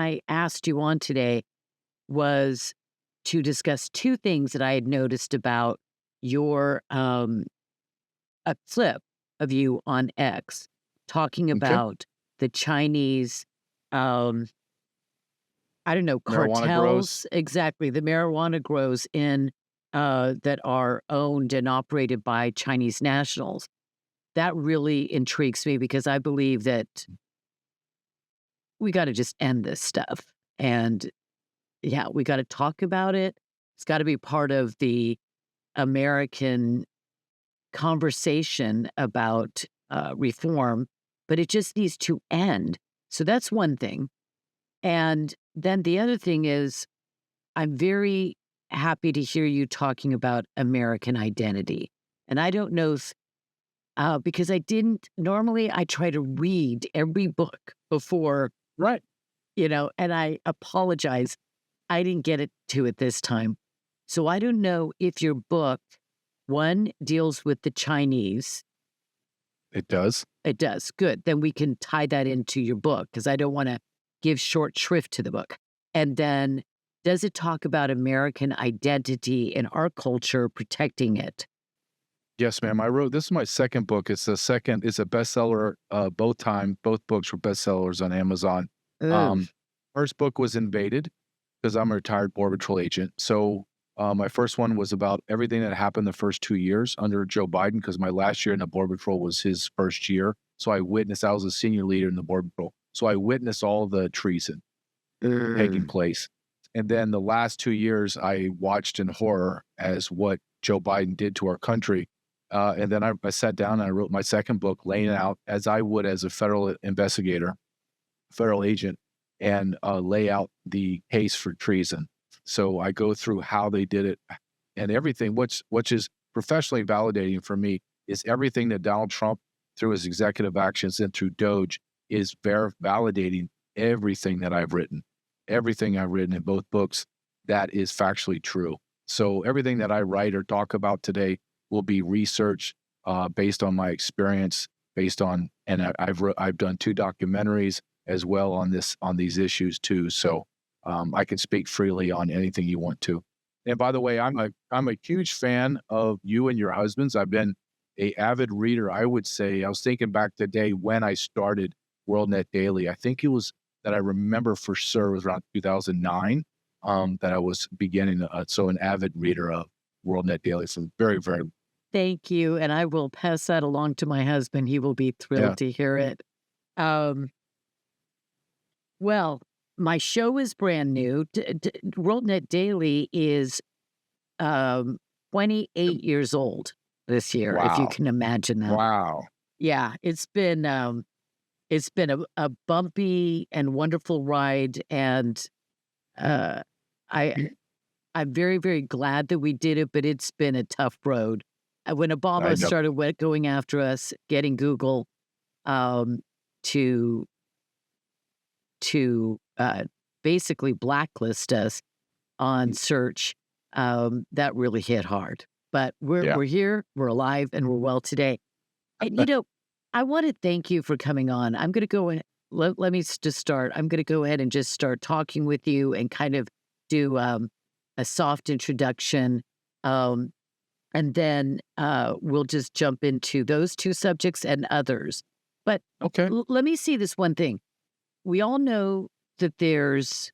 I asked you on today was to discuss two things that I had noticed about your a clip of you on X talking Okay. about the Chinese um I don't know, Marijuana grows. cartels, exactly, the marijuana grows in that are owned and operated by Chinese nationals. That really intrigues me because I believe that we got to just end this stuff. And yeah, we got to talk about it. It's got to be part of the American conversation about reform, but it just needs to end. So that's one thing. And then the other thing is, I'm very happy to hear you talking about American identity. And I don't know if, because I didn't, normally I try to read every book before, Right. and I apologize. I didn't get to it this time. So I don't know if your book, one, deals with the Chinese. It does. It does. Good. Then we can tie that into your book because I don't want to give short shrift to the book. And then does it talk about American identity and our culture protecting it? Yes, ma'am. I wrote this is my second book. It's a bestseller both books were bestsellers on Amazon. Ooh, Um First book was Invaded because I'm a retired border patrol agent. So my first one was about everything that happened the first 2 years under Joe Biden because my last year in the border patrol was his first year. So I was a senior leader in the border patrol. So I witnessed all the treason taking mm, place. And then the last 2 years, I watched in horror as what Joe Biden did to our country. And then I sat down and I wrote my second book, laying out as I would as a federal investigator, federal agent, and lay out the case for treason. So I go through how they did it and everything. Which is professionally validating for me is everything that Donald Trump, through his executive actions and through Doge, is validating everything I've written in both books that is factually true. So everything that I write or talk about today will be research based on my experience, I've done two documentaries as well on these issues too. So I can speak freely on anything you want to. And by the way, I'm a huge fan of you and your husband's. I've been a avid reader. I would say I was thinking back the day when I started WorldNetDaily. I think it was that I remember for sure was around 2009 that I was beginning. So an avid reader of WorldNetDaily from very, very thank you. And I will pass that along to my husband. He will be yeah. thrilled to hear it. Um, well, my show is brand new. WorldNet Daily is um, 28 years old this year, if you Wow, can imagine that. wow. Yeah, it's been a bumpy and wonderful ride, and uh, I I'm very, very glad that we did it, but it's been a tough road. When I Obama know. started going after us, getting Google um, to to basically blacklist us on search, that really hit hard. But Yeah. we're here, we're alive, and we're well today. And, I wanna thank you for coming on. I'm gonna go ahead let me just start. I'm gonna go ahead and just start talking with you and kind of do, a soft introduction, um, and then, we'll just jump into those 2 subjects and others. But Okay. let me see this one thing. We all know that there's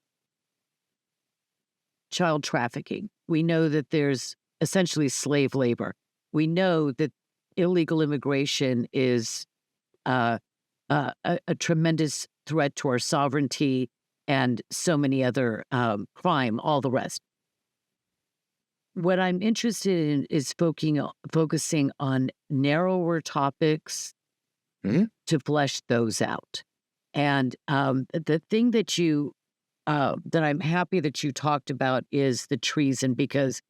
child trafficking. We know that there's essentially slave labor. We know that illegal immigration is a tremendous threat to our sovereignty and so many other crime, all the rest. What I'm interested in is focusing on narrower topics Mhm. to flesh those out. And the thing that I'm happy that you talked about is the treason because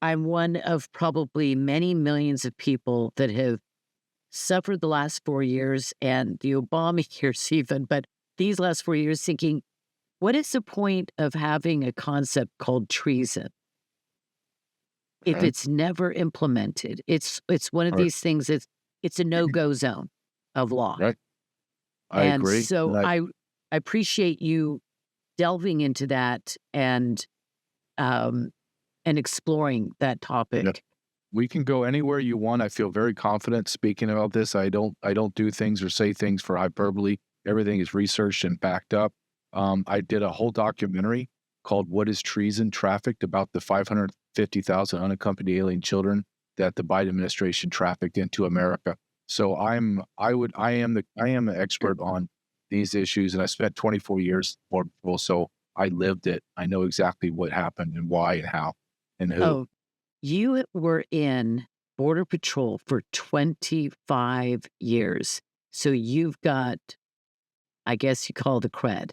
I'm one of probably many millions of people that have suffered the last 4 years and the Obama years even, but these last 4 years thinking, what is the point of having a concept called treason if Mhm. it's never implemented? It's one of Right. these things it's a no-go zone of law. Right. I And agree. so And I I appreciate you delving into that um, and exploring that Yep. topic. We can go anywhere you want. I feel very confident speaking about this. I don't do things or say things for hyperbole. Everything is researched and backed up. I did a whole documentary called "What Is Treason?" Trafficked about the 550,000 unaccompanied alien children that the Biden administration trafficked into America. So I am an expert on these issues, and I spent 24 years at Border Patrol, so I lived it. I know exactly what happened and why and how and who. Oh, you were in Border Patrol for 25 years. So you've got, I guess you call the cred.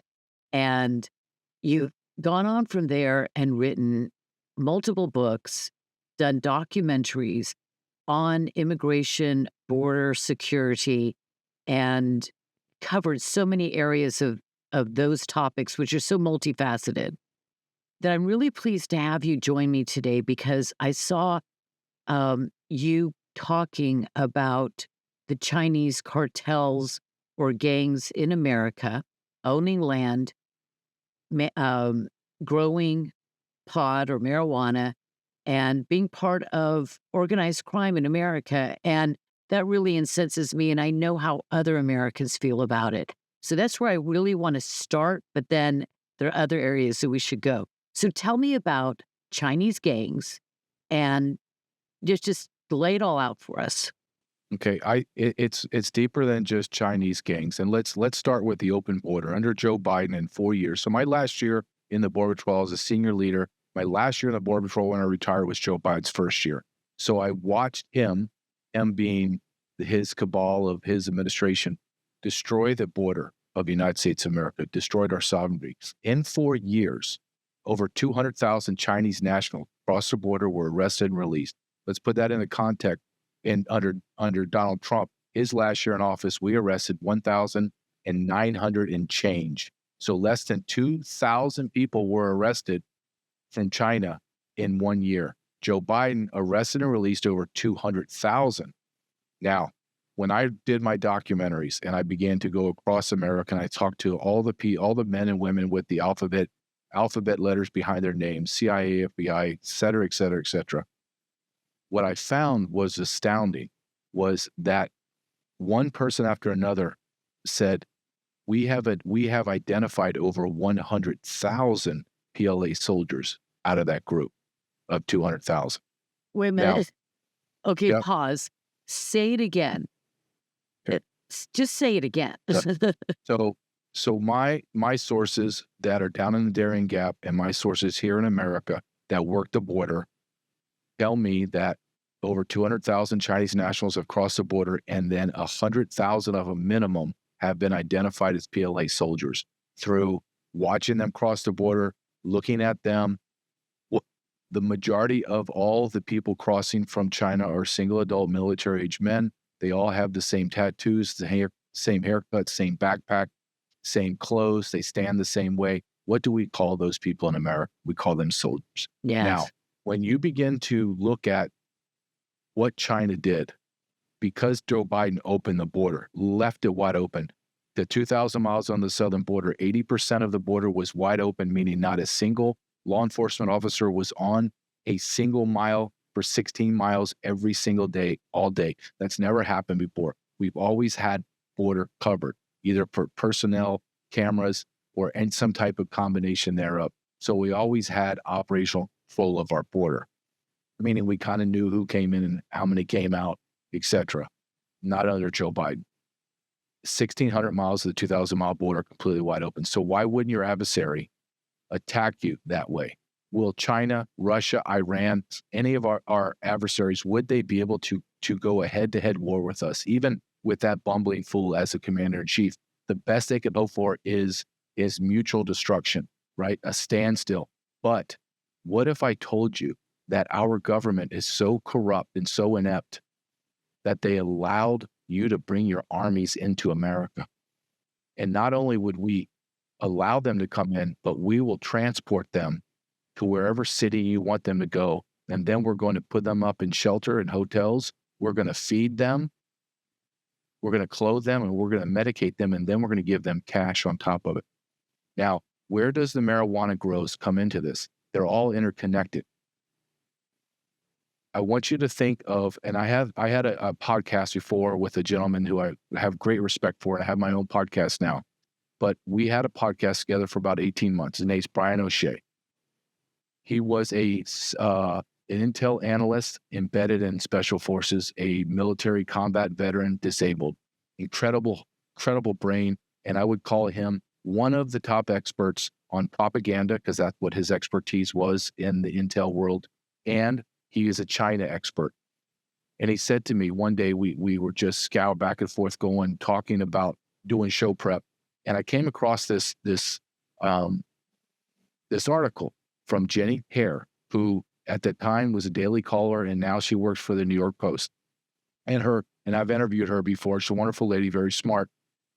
And you've gone on from there and written multiple books, done documentaries on immigration, border security, and covered so many areas of those topics, which are so multifaceted, that I'm really pleased to have you join me today because I saw you talking about the Chinese cartels or gangs in America owning land, ma- um, growing pot or marijuana, and being part of organized crime in America. And that really incenses me. And I know how other Americans feel about it. So that's where I really want to start. But then there are other areas that we should go. So tell me about Chinese gangs and just lay it all out for us. Okay, it's deeper than just Chinese gangs, and let's start with the open border under Joe Biden in 4 years. So my last year in the Border Patrol as a senior leader, my last year in the Border Patrol when I retired was Joe Biden's first year. So I watched him being his cabal of his administration, destroy the border of the United States of America, destroyed our sovereignty. In 4 years, over 200,000 Chinese nationals across the border were arrested and released. Let's put that into context. And under Donald Trump, his last year in office, we arrested 1,900 and change. So less than 2,000 people were arrested from China in 1 year. Joe Biden arrested and released over 200,000. Now, when I did my documentaries and I began to go across America and I talked to all the men and women with the alphabet letters behind their names, CIA, FBI, et cetera, et cetera, et cetera, what I found was astounding was that one person after another said, we have identified over 100,000 PLA soldiers out of that group of 200,000. Wait a Now, minute. Okay, yep. pause. Say it again. Okay. Just say it again. So, so my sources that are down in the Darien Gap and my sources here in America that work the border tell me that over 200,000 Chinese nationals have crossed the border, and then 100,000 of them minimum have been identified as PLA soldiers through watching them cross the border, looking at them. The majority of all the people crossing from China are single adult military age men. They all have the same tattoos, same haircut, same backpack, same clothes. They stand the same way. What do we call those people in America? We call them soldiers. Now, Yes. when you begin to look at what China did, because Joe Biden opened the border, left it wide open, the 2,000 miles on the southern border, 80% of the border was wide open, meaning not a single law enforcement officer was on a single mile for 16 miles every single day, all day. That's never happened before. We've always had border covered, either for personnel, cameras, or in some type of combination thereof. So we always had operational control of our border, meaning we kind of knew who came in and how many came out, etc. Not under Joe Biden. 1,600 miles of the 2,000-mile border completely wide open. So why wouldn't your adversary attack you that way? Will China, Russia, Iran, any of our adversaries, would they be able to go a head-to-head war with us, even with that bumbling fool as a commander-in-chief? The best they could hope for is mutual destruction, right? A standstill. But what if I told you that our government is so corrupt and so inept that they allowed you to bring your armies into America? And not only would we allow them to come in, but we will transport them to wherever city you want them to go. And then we're going to put them up in shelter and hotels. We're going to feed them. We're going to clothe them, and we're going to medicate them. And then we're going to give them cash on top of it. Now, Where does the marijuana grows come into this? They're all interconnected. I want you to think of, and I had a podcast before with a gentleman who I have great respect for, and I have my own podcast now. But we had a podcast together for about 18 months. His name's Brian O'Shea. He was an intel analyst embedded in special forces, a military combat veteran, disabled, incredible brain. And I would call him one of the top experts on propaganda, because that's what his expertise was in the intel world. And he is a China expert. And he said to me one day, we were just scouring back and forth, talking about doing show prep. And I came across this article from Jenny Hare, who at the time was a Daily Caller, and now she works for the New York Post. And I've interviewed her before. She's a wonderful lady, very smart.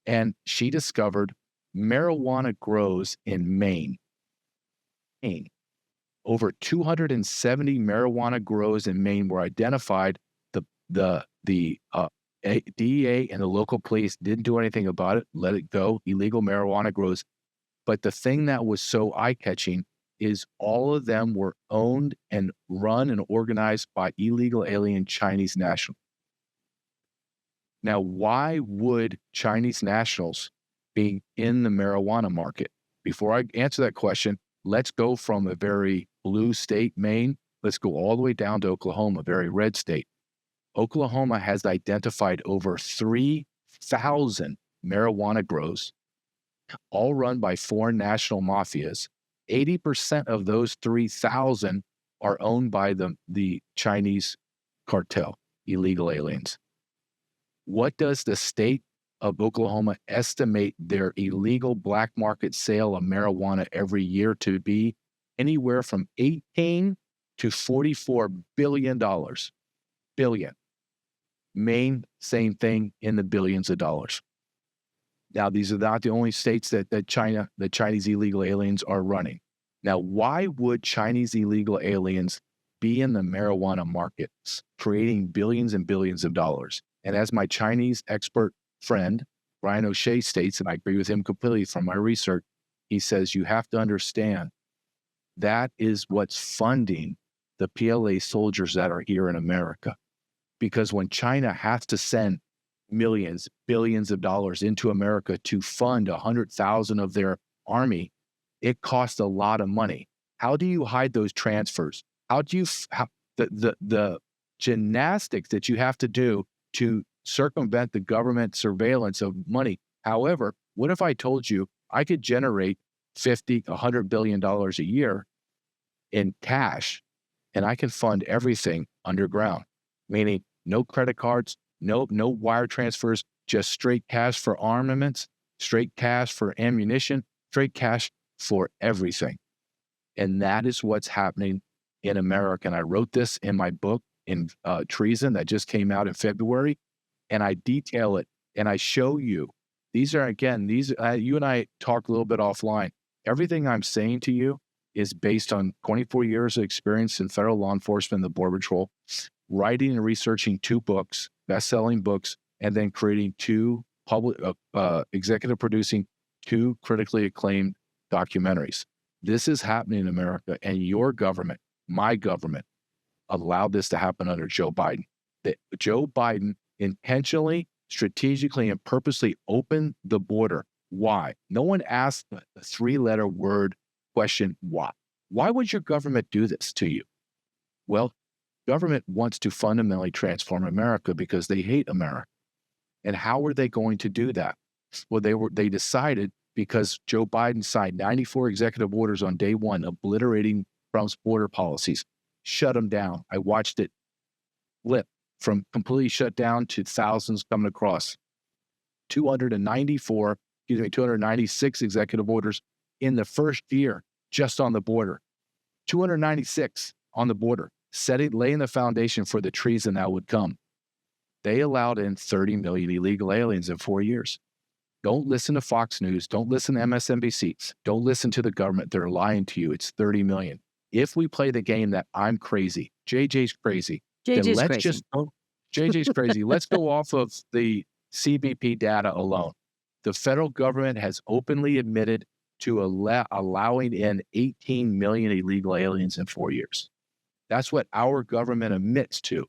And she discovered marijuana grows in Maine. Over 270 marijuana grows in Maine were identified. The DEA and the local police didn't do anything about it, let it go. Illegal marijuana grows. But the thing that was so eye-catching is all of them were owned and run and organized by illegal alien Chinese nationals. Now, why would Chinese nationals be in the marijuana market? Before I answer that question, let's go from a very blue state, Maine. Let's go all the way down to Oklahoma, a very red state. Oklahoma has identified over 3,000 marijuana grows, all run by foreign national mafias. 80% of those 3,000 are owned by the Chinese cartel, illegal aliens. What does the state of Oklahoma estimate their illegal black market sale of marijuana every year to be? Anywhere from $18 to $44 billion. Billion. Maine, same thing, in the billions of dollars. Now, these are not the only states that the Chinese illegal aliens are running. Now, why would Chinese illegal aliens be in the marijuana markets, creating billions and billions of dollars? And as my Chinese expert friend, Brian O'Shea, states, and I agree with him completely from my research, he says, you have to understand that is what's funding the PLA soldiers that are here in America. Because when China has to send millions, billions of dollars into America to fund 100,000 of their army, it costs a lot of money. How do you hide those transfers? The gymnastics that you have to do to circumvent the government surveillance of money? However, what if I told you I could generate $50, $100 billion a year in cash, and I can fund everything underground, meaning no credit cards, no wire transfers, just straight cash for armaments, straight cash for ammunition, straight cash for everything. And that is what's happening in America. And I wrote this in my book, in Treason, that just came out in February, and I detail it and I show you. These are, again, you and I talk a little bit offline. Everything I'm saying to you is based on 24 years of experience in federal law enforcement, the Border Patrol, writing and researching 2 books, best-selling books, and then creating 2 executive producing 2 critically acclaimed documentaries. This is happening in America, and your government, my government, allowed this to happen under Joe Biden. That Joe Biden intentionally, strategically, and purposely opened the border. Why? No one asked the 3-letter word question, why? Why would your government do this to you? Well, government wants to fundamentally transform America because they hate America. And how are they going to do that? Well, they decided, because Joe Biden signed 94 executive orders on day one, obliterating Trump's border policies, shut them down. I watched it flip from completely shut down to thousands coming across. 296 executive orders in the first year just on the border. 296 on the border, laying the foundation for the treason that would come. They allowed in 30 million illegal aliens in 4 years. Don't listen to Fox News. Don't listen to MSNBC. Don't listen to the government. They're lying to you. It's 30 million. If we play the game that I'm crazy, JJ's crazy, JJ's then crazy. JJ's crazy. Let's go off of the CBP data alone. The federal government has openly admitted to allowing in 18 million illegal aliens in 4 years. That's what our government admits to.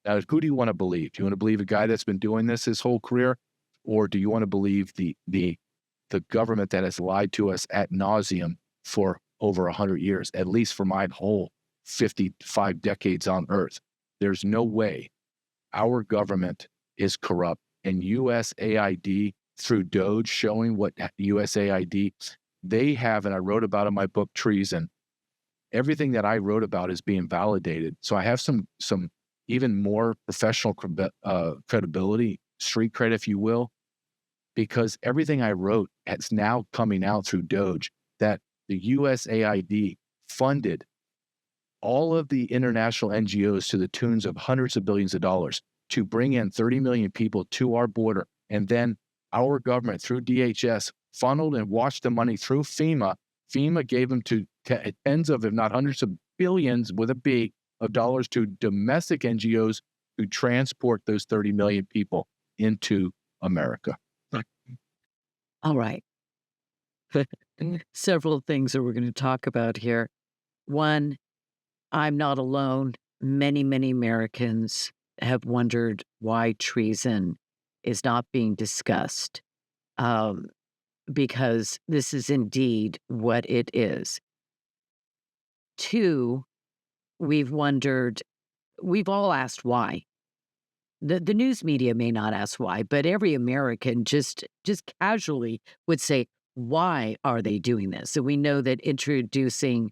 Now, who do you want to believe? Do you want to believe a guy that's been doing this his whole career? Or do you want to believe the government that has lied to us ad nauseum for over 100 years, at least for my whole 55 decades on Earth? There's no way our government is corrupt. And USAID, through Doge showing what USAID, they have, and I wrote about in my book, Treason, everything that I wrote about is being validated. So I have some even more professional credibility, street cred, if you will, because everything I wrote is now coming out through Doge, that the USAID funded all of the international NGOs to the tunes of hundreds of billions of dollars to bring in 30 million people to our border. And then our government, through DHS, funneled and washed the money through FEMA. FEMA gave them to tens of, if not hundreds of billions with a B of dollars to domestic NGOs to transport those 30 million people into America. All right. Several things that we're going to talk about here. One, I'm not alone. Many, many Americans have wondered why treason is not being discussed, because this is indeed what it is. Two, we've all asked why. The news media may not ask why, but every American just casually would say, why are they doing this? So we know that introducing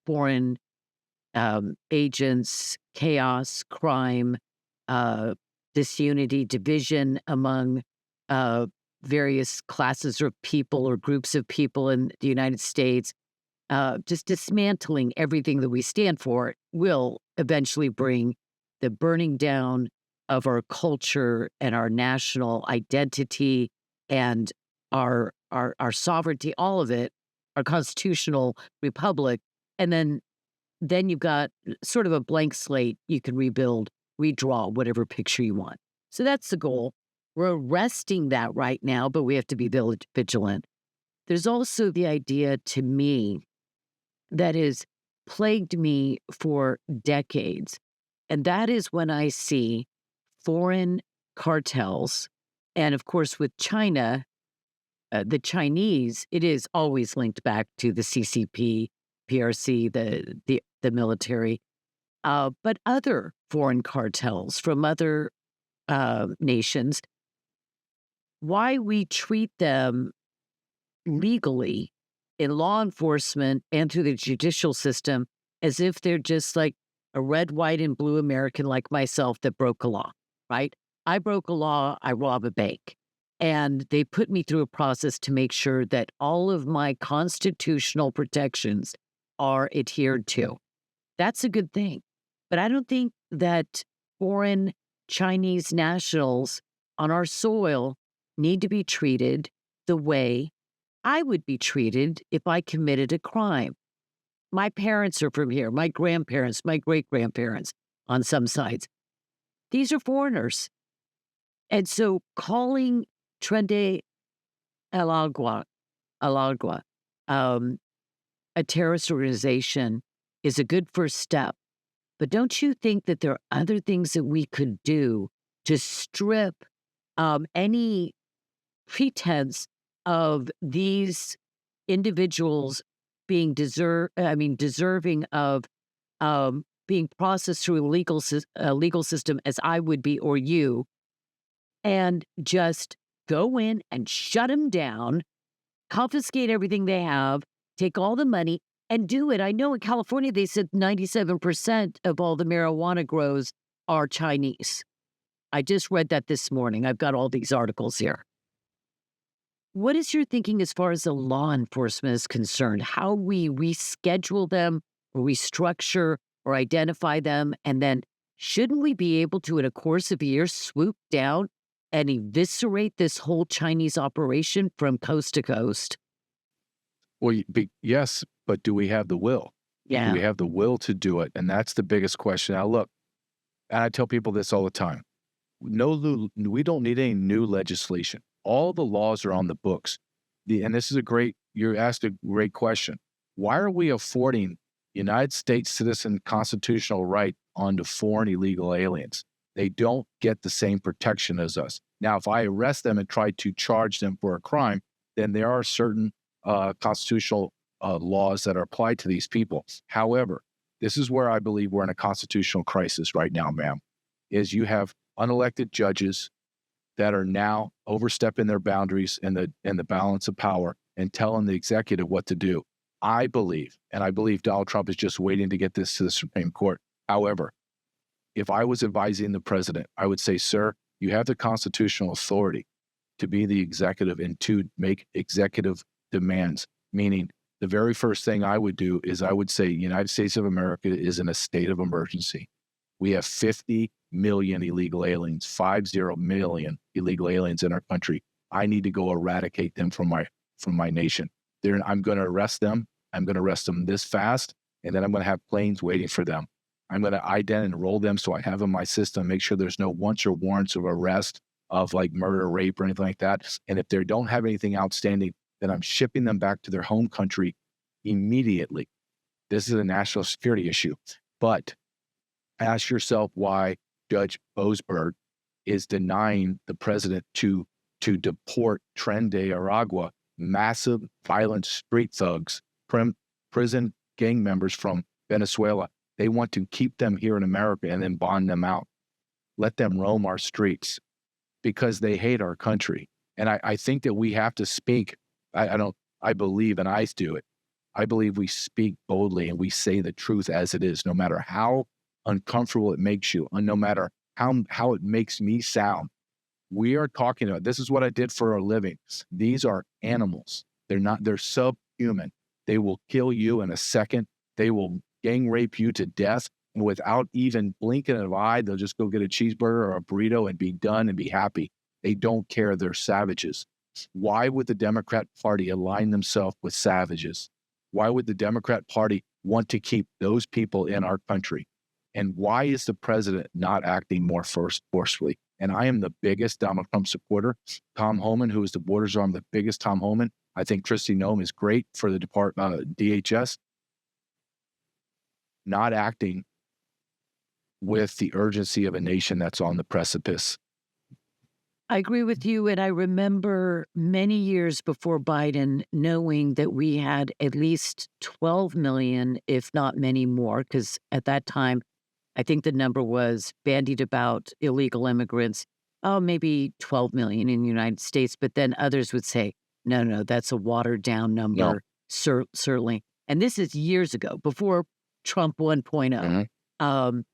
foreign agents, chaos, crime, disunity, division among various classes of people or groups of people in the United States, just dismantling everything that we stand for will eventually bring the burning down of our culture and our national identity and our sovereignty, all of it, our constitutional republic. And then you've got sort of a blank slate. You can rebuild, redraw whatever picture you want. So that's the goal. We're arresting that right now, but we have to be vigilant. There's also the idea, to me, that has plagued me for decades. And that is when I see foreign cartels, and of course with China, the Chinese, it is always linked back to the CCP, PRC, the military, but other foreign cartels from other nations, why we treat them legally in law enforcement and through the judicial system as if they're just like a red, white, and blue American like myself that broke a law, right? I broke a law, I rob a bank. And they put me through a process to make sure that all of my constitutional protections are adhered to. That's a good thing. But I don't think that foreign Chinese nationals on our soil need to be treated the way I would be treated if I committed a crime. My parents are from here, my grandparents, my great-grandparents on some sides. These are foreigners. And so calling Tren El Agua, a terrorist organization is a good first step. But don't you think that there are other things that we could do to strip any pretense of these individuals being deserving of being processed through a legal system as I would be or you, and just go in and shut them down, confiscate everything they have, take all the money, and do it. I know in California, they said 97% of all the marijuana grows are Chinese. I just read that this morning. I've got all these articles here. What is your thinking as far as the law enforcement is concerned? How we reschedule them or restructure or identify them? And then shouldn't we be able to, in a course of a year, swoop down and eviscerate this whole Chinese operation from coast to coast? Well, yes, but do we have the will? Yeah. Do we have the will to do it? And that's the biggest question. Now, look, and I tell people this all the time. We don't need any new legislation. All the laws are on the books. and this is you asked a great question. Why are we affording United States citizen constitutional right onto foreign illegal aliens? They don't get the same protection as us. Now, if I arrest them and try to charge them for a crime, then there are certain constitutional laws that are applied to these people. However, this is where I believe we're in a constitutional crisis right now, ma'am, is you have unelected judges that are now overstepping their boundaries and the balance of power and telling the executive what to do. I believe Donald Trump is just waiting to get this to the Supreme Court. However, if I was advising the president, I would say, sir, you have the constitutional authority to be the executive and to make executive demands, meaning the very first thing I would do is I would say, United States of America is in a state of emergency. We have 50 million illegal aliens, 50 million illegal aliens in our country. I need to go eradicate them from my nation. I'm going to arrest them. I'm going to arrest them this fast, and then I'm going to have planes waiting for them. I'm going to ident and enroll them so I have in my system, make sure there's no wants or warrants of arrest of like murder, rape, or anything like that. And if they don't have anything outstanding, then I'm shipping them back to their home country immediately. This is a national security issue. But ask yourself why Judge Boasberg is denying the president to deport Tren de Aragua, massive violent street thugs, prison gang members from Venezuela. They want to keep them here in America and then bond them out. Let them roam our streets because they hate our country. And I think that we have to speak. I believe, and I do it. I believe we speak boldly and we say the truth as it is, no matter how uncomfortable it makes you, and no matter how it makes me sound. We are talking about, this is what I did for a living. These are animals. They're subhuman. They will kill you in a second. They will gang rape you to death without even blinking an eye. They'll just go get a cheeseburger or a burrito and be done and be happy. They don't care. They're savages. Why would the Democrat Party align themselves with savages? Why would the Democrat Party want to keep those people in our country? And why is the president not acting more forcefully? And I am the biggest Donald Trump supporter. Tom Homan, who is the border czar, I'm the biggest Tom Homan. I think Kristi Noem is great for the DHS. Not acting with the urgency of a nation that's on the precipice. I agree with you. And I remember many years before Biden knowing that we had at least 12 million, if not many more, because at that time, I think the number was bandied about illegal immigrants, maybe 12 million in the United States. But then others would say, no, that's a watered down number, No. certainly. And this is years ago, before Trump 1.0.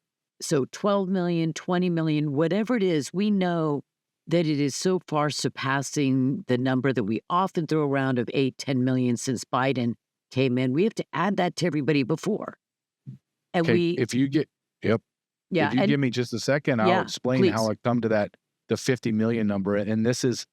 So 12 million, 20 million, whatever it is, we know that it is so far surpassing the number that we often throw around of 8, 10 million since Biden came in. We have to add that to everybody before. And Okay, if you give me just a second, I'll explain please. how I come to the 50 million number. And this is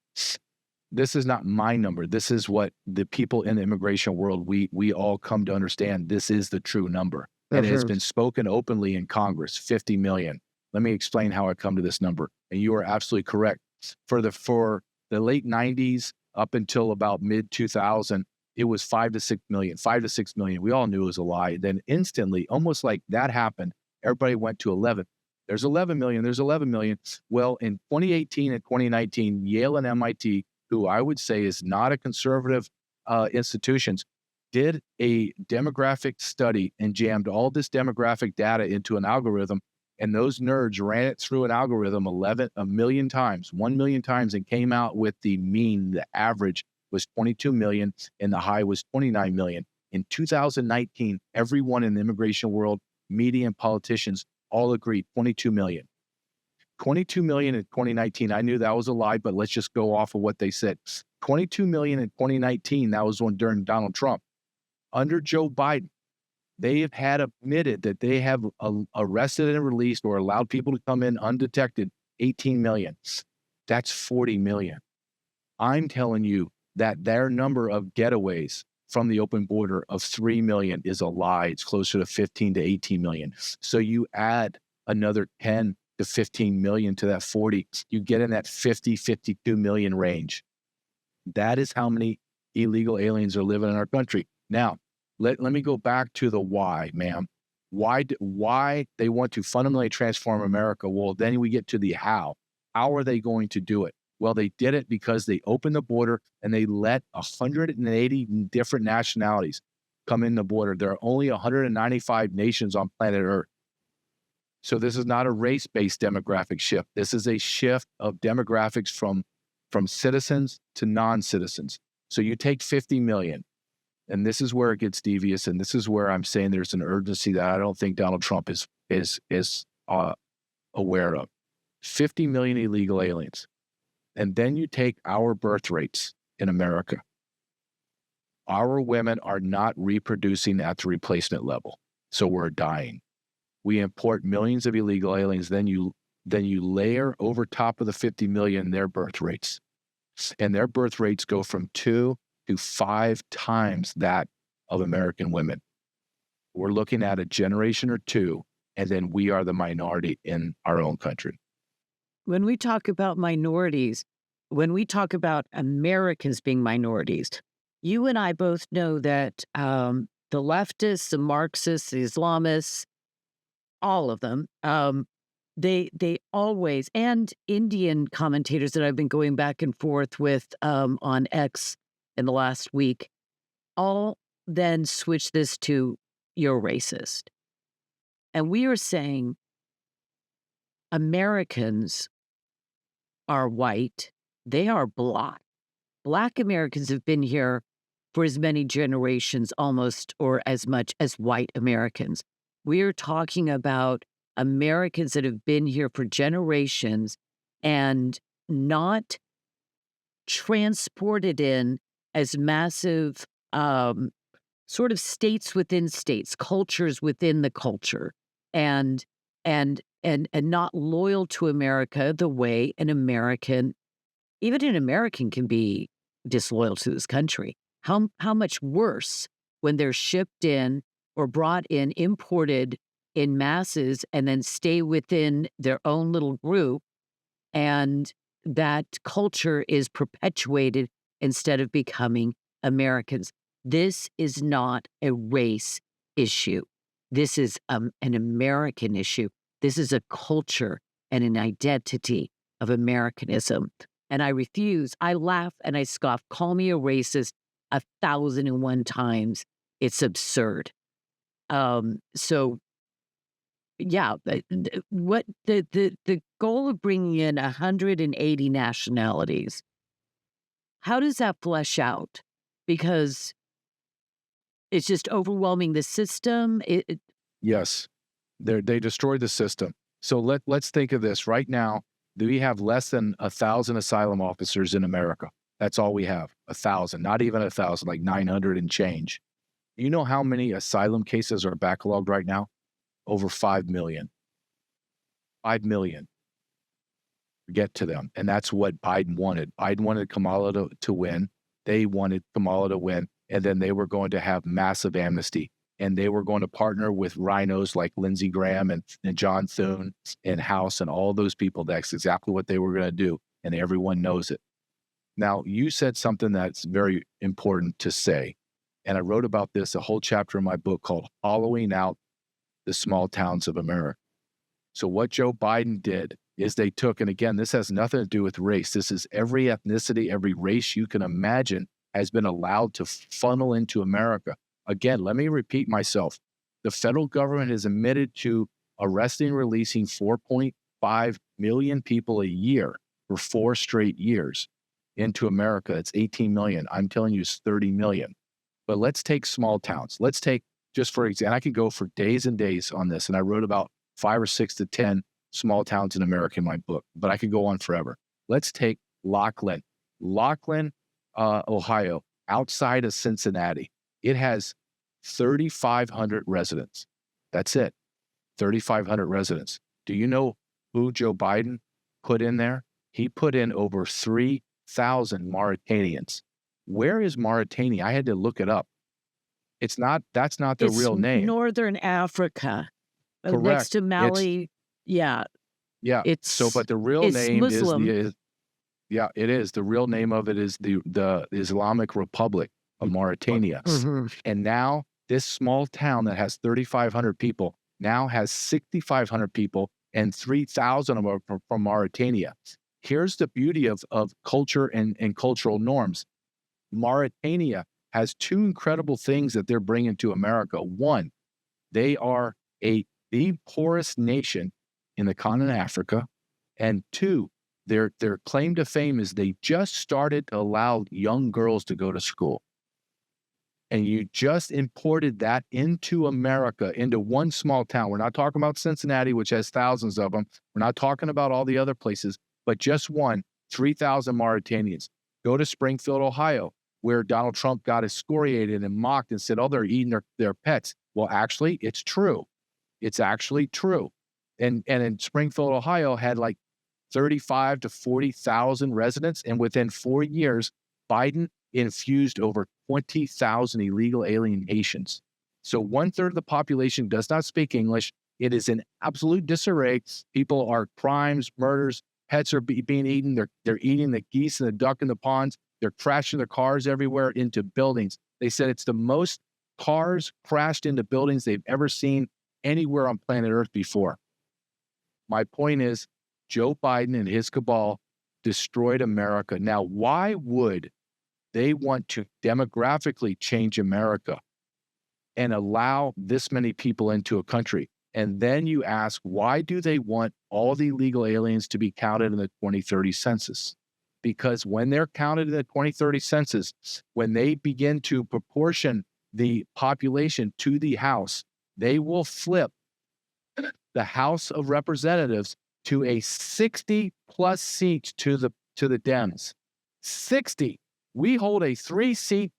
not my number. This is what the people in the immigration world, we all come to understand. This is the true number. And it has been spoken openly in Congress, 50 million. Let me explain how I come to this number. And you are absolutely correct. For the late 90s up until about mid 2000, it was 5 to 6 million, 5 to 6 million. We all knew it was a lie. Then instantly, almost like that happened, everybody went to 11. There's 11 million. There's 11 million. Well, in 2018 and 2019, Yale and MIT, who I would say is not a conservative institutions, did a demographic study and jammed all this demographic data into an algorithm. And those nerds ran it through an algorithm 1 million times, and came out with the mean, the average was 22 million and the high was 29 million. In 2019, everyone in the immigration world, media and politicians all agreed 22 million. 22 million in 2019, I knew that was a lie, but let's just go off of what they said. 22 million in 2019, that was during Donald Trump. Under Joe Biden, they have had admitted that they have arrested and released or allowed people to come in undetected 18 million. That's 40 million. I'm telling you that their number of getaways from the open border of 3 million is a lie. It's closer to 15 to 18 million. So you add another 10 to 15 million to that 40, you get in that 50, 52 million range. That is how many illegal aliens are living in our country. Now, let me go back to the why, ma'am. Why they want to fundamentally transform America? Well, then we get to the how. How are they going to do it? Well, they did it because they opened the border and they let 180 different nationalities come in the border. There are only 195 nations on planet Earth. So this is not a race-based demographic shift. This is a shift of demographics from citizens to non-citizens. So you take 50 million, and this is where it gets devious, and this is where I'm saying there's an urgency that I don't think Donald Trump is aware of. 50 million illegal aliens. And then you take our birth rates in America. Our women are not reproducing at the replacement level, so we're dying. We import millions of illegal aliens, then you layer over top of the 50 million their birth rates. And their birth rates go from 2 to 5 times that of American women. We're looking at a generation or two, and then we are the minority in our own country. When we talk about minorities, when we talk about Americans being minorities, you and I both know that the leftists, the Marxists, the Islamists, all of them, they always, and Indian commentators that I've been going back and forth with on X in the last week, all then switch this to you're racist. And we are saying Americans are white, they are black. Black Americans have been here for as many generations almost, or as much as white Americans. We are talking about Americans that have been here for generations and not transported in as massive sort of states within states, cultures within the culture, and not loyal to America the way an American, even an American, can be disloyal to this country. How much worse when they're shipped in or brought in, imported in masses, and then stay within their own little group, and that culture is perpetuated instead of becoming Americans. This is not a race issue. This is an American issue. This is a culture and an identity of Americanism. And I refuse. I laugh and I scoff. Call me a racist 1,001 times. It's absurd. So yeah, what the goal of bringing in 180 nationalities, how does that flesh out? Because it's just overwhelming the system. Yes, they destroyed the system. So let's think of this right now. We have less than 1,000 asylum officers in America. That's all we have. 1,000, not even 1,000, like 900 and change. You know how many asylum cases are backlogged right now? Over 5 million. 5 million. Get to them. And that's what Biden wanted. Biden wanted Kamala to win. They wanted Kamala to win. And then they were going to have massive amnesty. And they were going to partner with rhinos like Lindsey Graham and John Thune and House and all those people. That's exactly what they were going to do. And everyone knows it. Now, you said something that's very important to say. And I wrote about this, a whole chapter in my book called Hollowing Out the Small Towns of America. So what Joe Biden did is they took, and again, this has nothing to do with race. This is every ethnicity, every race you can imagine has been allowed to funnel into America. Again, let me repeat myself. The federal government has admitted to arresting and releasing 4.5 million people a year for 4 straight years into America. It's 18 million. I'm telling you, it's 30 million. But let's take small towns. Let's take, just for example, I could go for days and days on this, and I wrote about 5 or 6 to 10 small towns in America in my book, but I could go on forever. Let's take Laughlin, Ohio, outside of Cincinnati. It has 3,500 residents. That's it, 3,500 residents. Do you know who Joe Biden put in there? He put in over 3,000 Mauritanians. Where is Mauritania? I had to look it up. That's not the real name. Northern Africa. Correct. Next to Mali. Yeah. Yeah. But the real name Muslim. Yeah, it is. The real name of it is the Islamic Republic of Mauritania. Mhm. And now this small town that has 3,500 people now has 6,500 people, and 3,000 of them are from Mauritania. Here's the beauty of culture and cultural norms. Mauritania has two incredible things that they're bringing to America. One, they are the poorest nation in the continent of Africa. And two, their claim to fame is they just started to allow young girls to go to school. And you just imported that into America, into one small town. We're not talking about Cincinnati, which has thousands of them. We're not talking about all the other places, but just one, 3,000 Mauritanians. Go to Springfield, Ohio, where Donald Trump got excoriated and mocked and said, oh, they're eating their pets. Well, actually, it's true. It's actually true. And in Springfield, Ohio, had like 35 to 40,000 residents. And within 4 years, Biden infused over 20,000 illegal alien Haitians. So 1/3 of the population does not speak English. It is in absolute disarray. People are crimes, murders, pets are being eaten. They're eating the geese and the duck in the ponds. They're crashing their cars everywhere into buildings. They said it's the most cars crashed into buildings they've ever seen anywhere on planet Earth before. My point is, Joe Biden and his cabal destroyed America. Now, why would they want to demographically change America and allow this many people into a country? And then you ask, why do they want all the illegal aliens to be counted in the 2030 census? Because when they're counted in the 2030 census, when they begin to proportion the population to the House, they will flip the House of Representatives to a 60 plus seats to the Dems. 60. We hold a 3-seat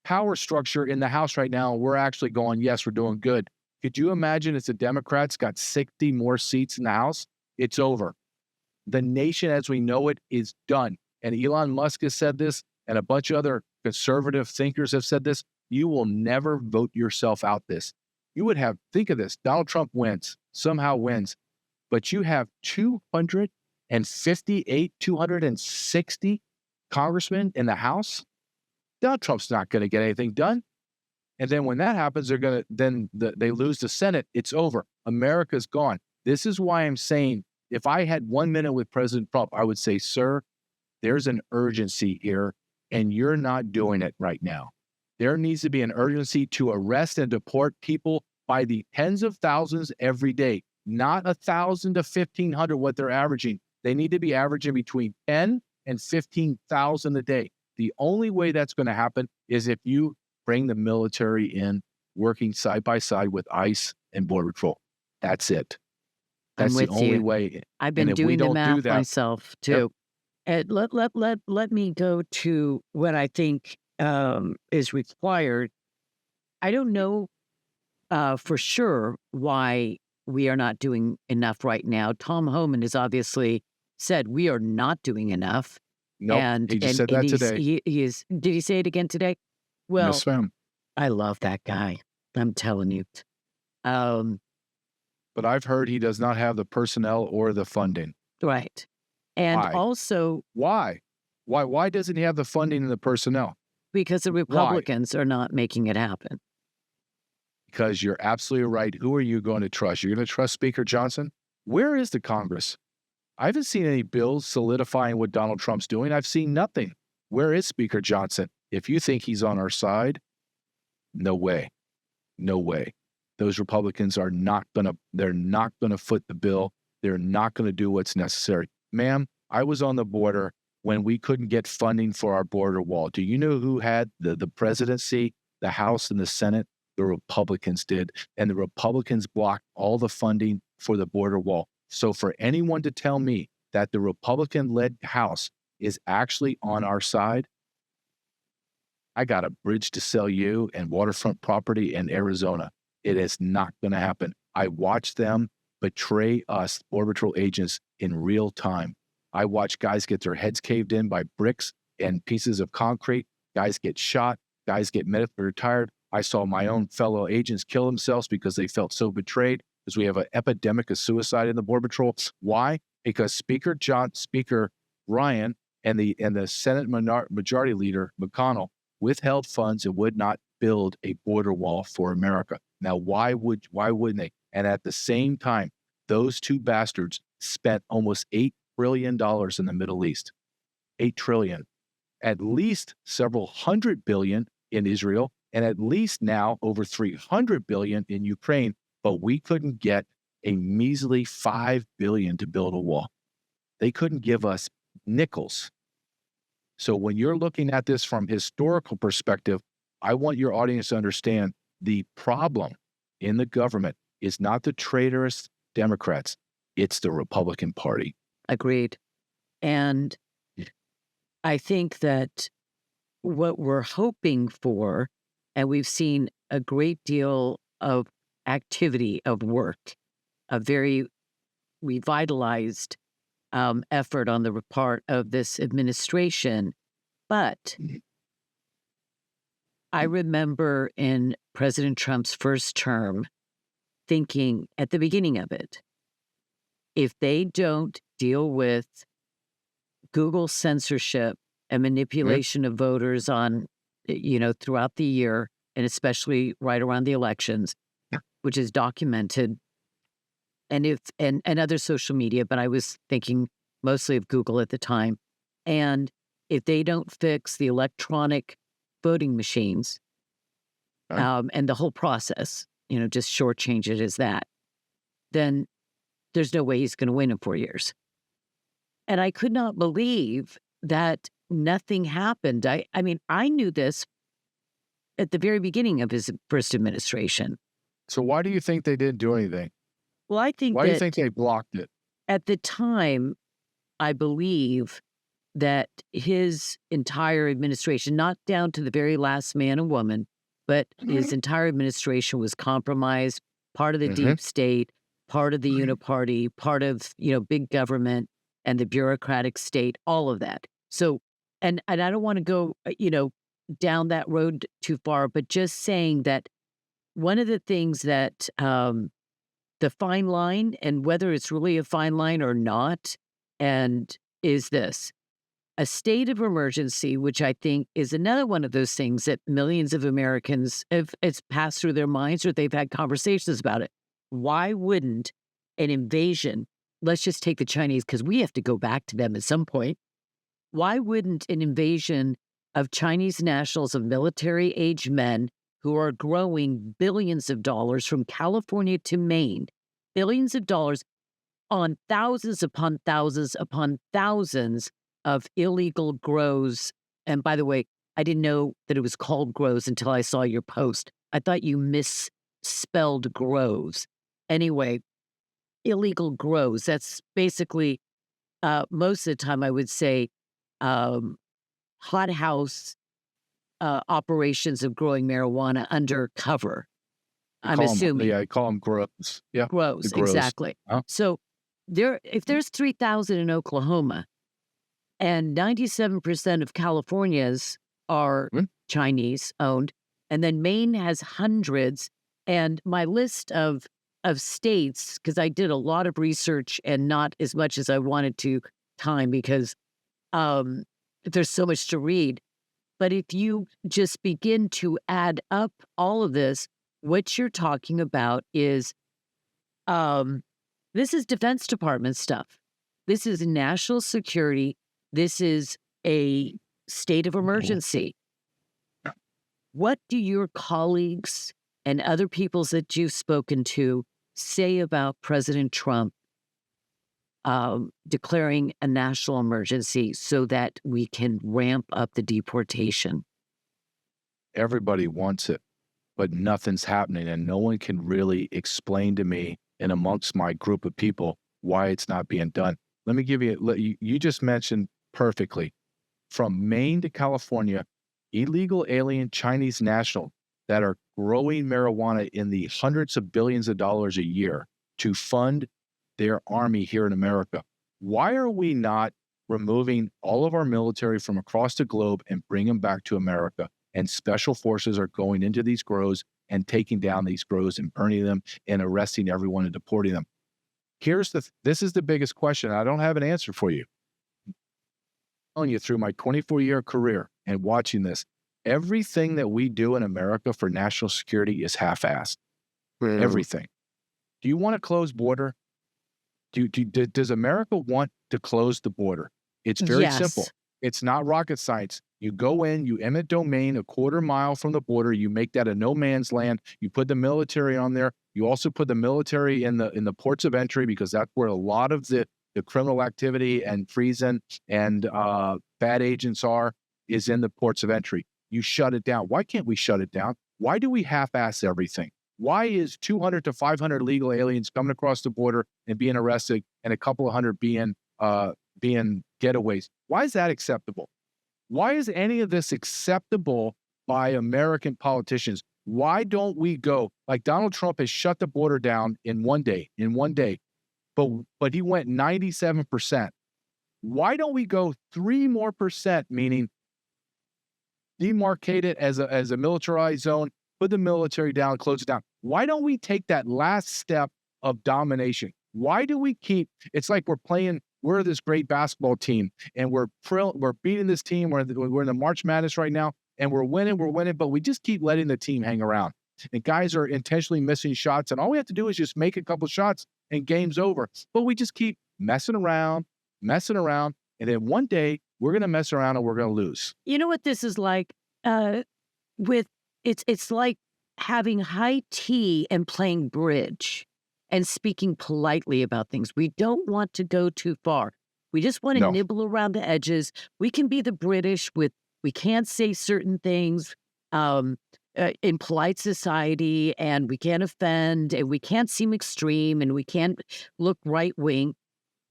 power structure in the House right now. We're actually going, yes, we're doing good. Could you imagine if the Democrats got 60 more seats in the House? It's over. The nation as we know it is done. And Elon Musk has said this, and a bunch of other conservative thinkers have said this. You will never vote yourself out this. You would have, think of this, Donald Trump wins, somehow wins, but you have 258, 260 congressmen in the House. Donald Trump's not going to get anything done. And then when that happens, they lose the Senate. It's over. America's gone. This is why I'm saying, if I had 1 minute with President Trump, I would say, sir, there's an urgency here, and you're not doing it right now. There needs to be an urgency to arrest and deport people by the tens of thousands every day, not 1,000 to 1,500, what they're averaging. They need to be averaging between 10 and 15,000 a day. The only way that's going to happen is if you bring the military in, working side by side with ICE and Border Patrol. That's it. That's the only way. I've been doing the math myself too. Yep. Let me go to what I think is required. I don't know for sure why we are not doing enough right now. Tom Homan has obviously said we are not doing enough. Nope, and he just said that today. He is. Did he say it again today? Well, Yes, ma'am. I love that guy. I'm telling you. But I've heard he does not have the personnel or the funding. Right. And Why? also, Why? Why doesn't he have the funding and the personnel? because the Republicans are not making it happen. Because you're absolutely right. Who are you going to trust? You're going to trust Speaker Johnson? Where is the Congress? I haven't seen any bills solidifying what Donald Trump's doing. I've seen nothing. Where is Speaker Johnson? If you think he's on our side, no way. No way. Those Republicans are they're not going to foot the bill. They're not going to do what's necessary. Ma'am, I was on the border when we couldn't get funding for our border wall. Do you know who had the presidency, the House, and the Senate? The Republicans did. And the Republicans blocked all the funding for the border wall. So for anyone to tell me that the Republican-led House is actually on our side, I got a bridge to sell you and waterfront property in Arizona. It is not going to happen. I watched them betray us, Border Patrol agents, in real time. I watched guys get their heads caved in by bricks and pieces of concrete. Guys get shot. Guys get medically retired. I saw my own fellow agents kill themselves because they felt so betrayed, because we have an epidemic of suicide in the Border Patrol. Why? Because Speaker Ryan and the Senate Majority Leader McConnell withheld funds and would not build a border wall for America. Now, why wouldn't they? And at the same time, those two bastards spent almost $8 trillion in the Middle East. $8 trillion. At least several hundred billion in Israel, and at least now over 300 billion in Ukraine, but we couldn't get a measly 5 billion to build a wall. They couldn't give us nickels. So when you're looking at this from historical perspective, I want your audience to understand the problem in the government is not the traitorous Democrats, it's the Republican Party. Agreed. And I think that what we're hoping for, and we've seen a great deal of activity of work, a very revitalized effort on the part of this administration. But I remember in President Trump's first term thinking at the beginning of it, if they don't deal with Google censorship and manipulation of voters on, throughout the year, and especially right around the elections, which is documented, and other social media, but I was thinking mostly of Google at the time. And if they don't fix the electronic voting machines and the whole process, just shortchange it as that, then there's no way he's going to win in 4 years. And I could not believe that nothing happened. I mean, I knew this at the very beginning of his first administration. So why do you think they didn't do anything? Well, I think Why do you think they blocked it? At the time, I believe that his entire administration, not down to the very last man and woman, but his entire administration was compromised, part of the deep state, part of the uniparty, part of, big government and the bureaucratic state, all of that. So, and I don't want to go, down that road too far, but just saying that one of the things that the fine line, and whether it's really a fine line or not, and is this a state of emergency, which I think is another one of those things that millions of Americans it's passed through their minds or they've had conversations about it. Why wouldn't an invasion, let's just take the Chinese because we have to go back to them at some point. Why wouldn't an invasion of Chinese nationals, of military-age men who are growing billions of dollars from California to Maine, billions of dollars on thousands upon thousands upon thousands of illegal grows? And by the way, I didn't know that it was called grows until I saw your post. I thought you misspelled grows. Anyway, illegal grows. That's basically, most of the time I would say, hothouse operations of growing marijuana undercover. I'm assuming. I call them grows. Yeah. Grows, exactly. Huh? So if there's 3,000 in Oklahoma and 97% of California's are Chinese owned, and then Maine has hundreds, and my list of states, because I did a lot of research and not as much as I wanted to time because there's so much to read. But if you just begin to add up all of this, what you're talking about is this is Defense Department stuff. This is national security. This is a state of emergency. What do your colleagues and other peoples that you've spoken to say about President Trump declaring a national emergency so that we can ramp up the deportation? Everybody wants it, but nothing's happening, and no one can really explain to me and amongst my group of people why it's not being done. Let me give you just mentioned perfectly, from Maine to California, illegal alien Chinese nationals that are growing marijuana in the hundreds of billions of dollars a year to fund their army here in America. Why are we not removing all of our military from across the globe and bring them back to America? And special forces are going into these grows and taking down these grows and burning them and arresting everyone and deporting them. This is the biggest question. I don't have an answer for you. telling you through my 24-year career and watching this, everything that we do in America for national security is half-assed. Everything. Do you want a closed border? Does America want to close the border? It's very simple. Yes. It's not rocket science. You go in, you eminent domain a quarter mile from the border, you make that a no man's land, you put the military on there. You also put the military in the ports of entry, because that's where a lot of the criminal activity and treason and bad agents is in the ports of entry. You shut it down. Why can't we shut it down? Why do we half-ass everything? Why is 200 to 500 illegal aliens coming across the border and being arrested, and a couple of hundred being getaways? Why is that acceptable? Why is any of this acceptable by American politicians? Why don't we go, like Donald Trump has shut the border down in one day, but he went 97%. Why don't we go 3% more, meaning demarcate it as a militarized zone, put the military down, close it down? Why don't we take that last step of domination? Why do we keep, it's like we're this great basketball team, and we're beating this team. We're in the March Madness right now, and we're winning, but we just keep letting the team hang around. And guys are intentionally missing shots, and all we have to do is just make a couple shots and game's over. But we just keep messing around, and then one day we're going to mess around and we're going to lose. You know what this is like? It's like having high tea and playing bridge and speaking politely about things. We don't want to go too far. We just want to nibble around the edges. We can be the British we can't say certain things in polite society, and we can't offend, and we can't seem extreme, and we can't look right-wing.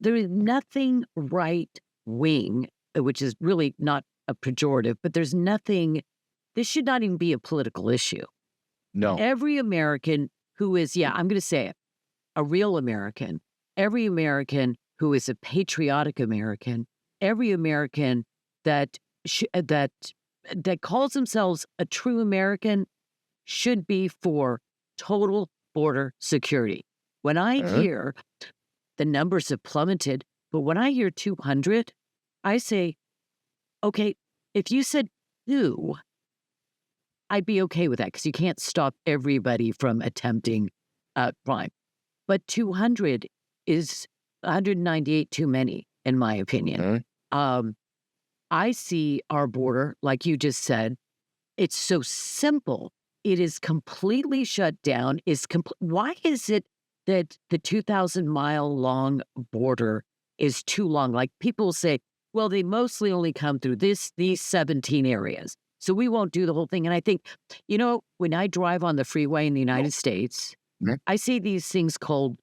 There is nothing right-wing, which is really not a pejorative, but there's nothing, this should not even be a political issue. No. Every American who is, I'm going to say it, a real American, every American who is a patriotic American, every American that calls themselves a true American should be for total border security. When I hear the numbers have plummeted, but when I hear 200, I say, okay, if you said 2, I'd be okay with that, because you can't stop everybody from attempting crime. But 200 is 198 too many, in my opinion. I see our border, like you just said, it's so simple. It is completely shut down. Why is it that the 2,000-mile-long border is too long? Like, people say, well, they mostly only come through these 17 areas, so we won't do the whole thing. And I think, when I drive on the freeway in the United States, I see these things called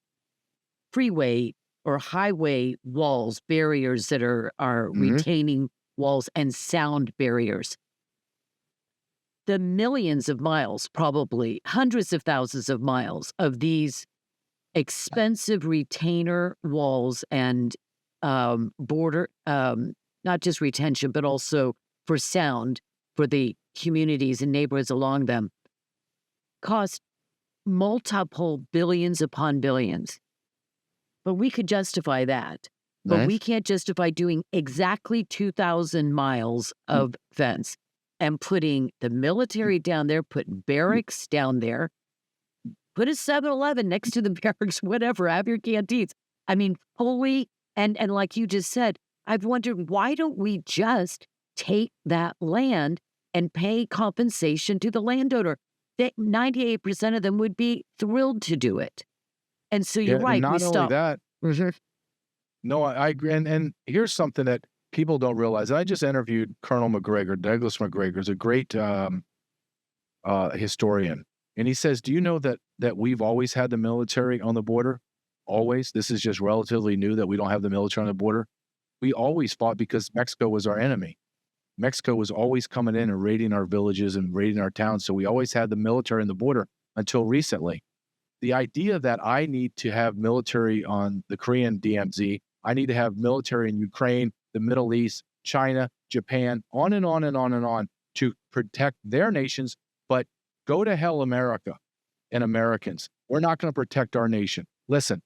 freeway or highway walls, barriers that are retaining walls, and sound barriers. The millions of miles, probably hundreds of thousands of miles of these expensive retainer walls and border, not just retention, but also for sound for the communities and neighborhoods along them, cost multiple billions upon billions. But we could justify that. But we can't justify doing exactly 2,000 miles of fence and putting the military down there, put barracks down there, put a 7-Eleven next to the barracks, whatever, have your canteens. I mean, fully, and like you just said, I've wondered, why don't we just take that land and pay compensation to the landowner? That 98% of them would be thrilled to do it. And so you're right. Not we only stop. that. No, I agree. And here's something that people don't realize. I just interviewed Colonel McGregor. Douglas McGregor is a great historian. And he says, do you know that we've always had the military on the border? Always. This is just relatively new that we don't have the military on the border. We always fought because Mexico was our enemy. Mexico was always coming in and raiding our villages and raiding our towns. So we always had the military on the border until recently. The idea that I need to have military on the Korean DMZ, I need to have military in Ukraine, the Middle East, China, Japan, on and on and on and on to protect their nations. But go to hell, America and Americans. We're not going to protect our nation. Listen,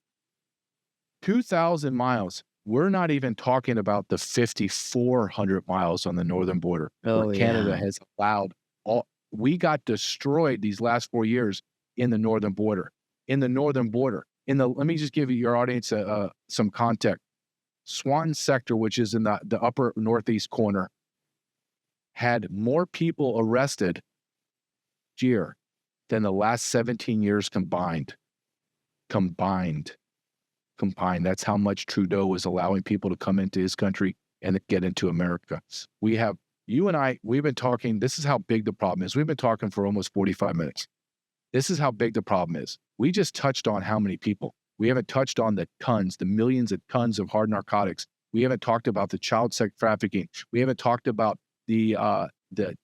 2,000 miles. We're not even talking about the 5,400 miles on the northern border where Oh, Canada yeah. has allowed all. We got destroyed these last 4 years in the northern border. In the northern border. Let me just give your audience some context. Swanton sector, which is in the upper northeast corner, had more people arrested year than the last 17 years combined. Combined. That's how much Trudeau was allowing people to come into his country and get into America. You and I, we've been talking, this is how big the problem is. We've been talking for almost 45 minutes. This is how big the problem is. We just touched on how many people. We haven't touched on the millions of tons of hard narcotics. We haven't talked about the child sex trafficking. We haven't talked about the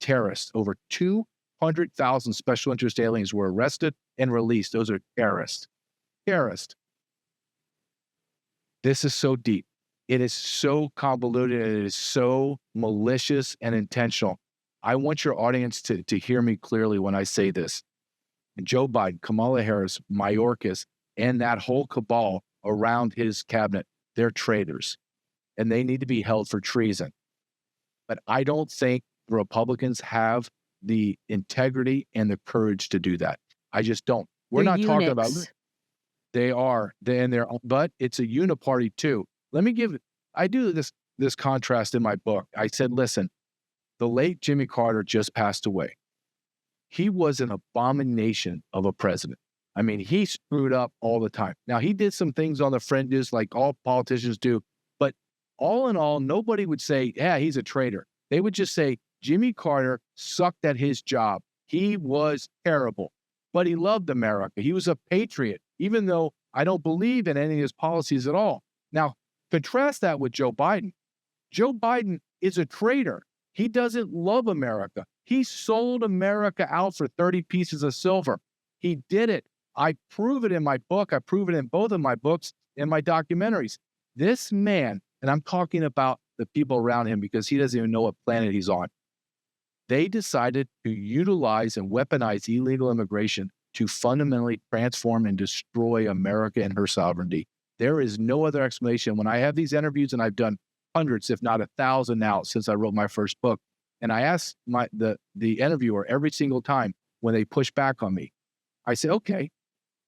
terrorists. Over 200,000 special interest aliens were arrested and released. Those are terrorists. Terrorists. This is so deep. It is so convoluted. It is so malicious and intentional. I want your audience to hear me clearly when I say this. Joe Biden, Kamala Harris, Mayorkas, and that whole cabal around his cabinet, they're traitors, and they need to be held for treason. But I don't think Republicans have the integrity and the courage to do that. I just don't. We're They're not talking about. eunuchs. But it's a uniparty too. I do this contrast in my book. I said, listen, the late Jimmy Carter just passed away. He was an abomination of a president. I mean, he screwed up all the time. Now, he did some things on the fringes like all politicians do, but all in all, nobody would say, yeah, he's a traitor. They would just say, Jimmy Carter sucked at his job. He was terrible, but he loved America. He was a patriot, even though I don't believe in any of his policies at all. Now, contrast that with Joe Biden. Joe Biden is a traitor. He doesn't love America. He sold America out for 30 pieces of silver. He did it. I prove it in my book. I prove it in both of my books and my documentaries. This man, and I'm talking about the people around him because he doesn't even know what planet he's on. They decided to utilize and weaponize illegal immigration to fundamentally transform and destroy America and her sovereignty. There is no other explanation. When I have these interviews, and I've done hundreds, if not 1,000 now since I wrote my first book, and I ask the interviewer every single time when they push back on me, I say, okay,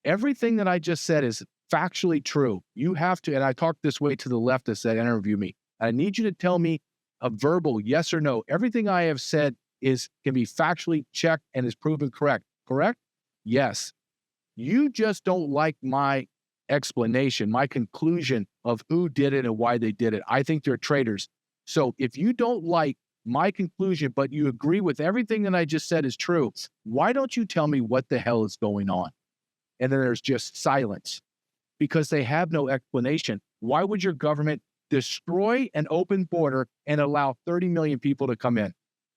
everything that I just said is factually true. You have to, and I talk this way to the leftists that interview me. I need you to tell me a verbal yes or no. Everything I have said can be factually checked and is proven correct. Correct? Yes. You just don't like my explanation, my conclusion of who did it and why they did it. I think they're traitors. So if you don't like my conclusion, but you agree with everything that I just said is true, why don't you tell me what the hell is going on? And then there's just silence because they have no explanation. Why would your government destroy an open border and allow 30 million people to come in?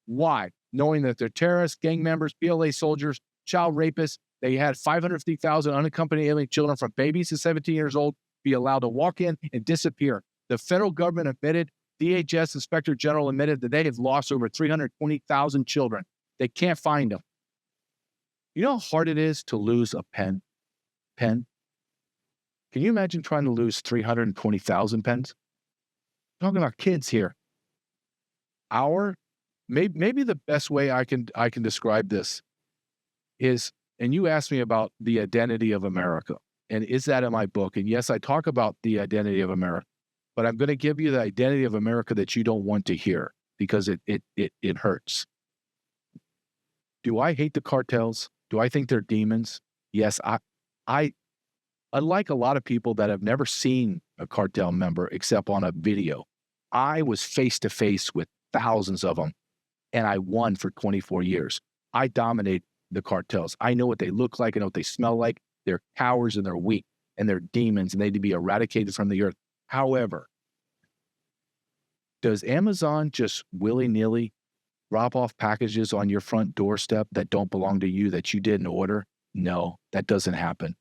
Why? Knowing that they're terrorists, gang members, PLA soldiers, child rapists. They had 550,000 unaccompanied alien children from babies to 17 years old be allowed to walk in and disappear. The federal government admitted, DHS Inspector General admitted that they have lost over 320,000 children. They can't find them. You know how hard it is to lose a pen? Can you imagine trying to lose 320,000 pens? I'm talking about kids here. Maybe the best way I can describe this is, and you asked me about the identity of America, and is that in my book? And yes, I talk about the identity of America, but I'm going to give you the identity of America that you don't want to hear because it hurts. Do I hate the cartels? Do I think they're demons? Yes, I unlike a lot of people that have never seen a cartel member except on a video, I was face to face with thousands of them, and I won for 24 years. I dominate the cartels. I know what they look like. I know what they smell like. They're cowards and they're weak and they're demons and they need to be eradicated from the earth. However, does Amazon just willy-nilly drop off packages on your front doorstep that don't belong to you that you didn't order? No, that doesn't happen.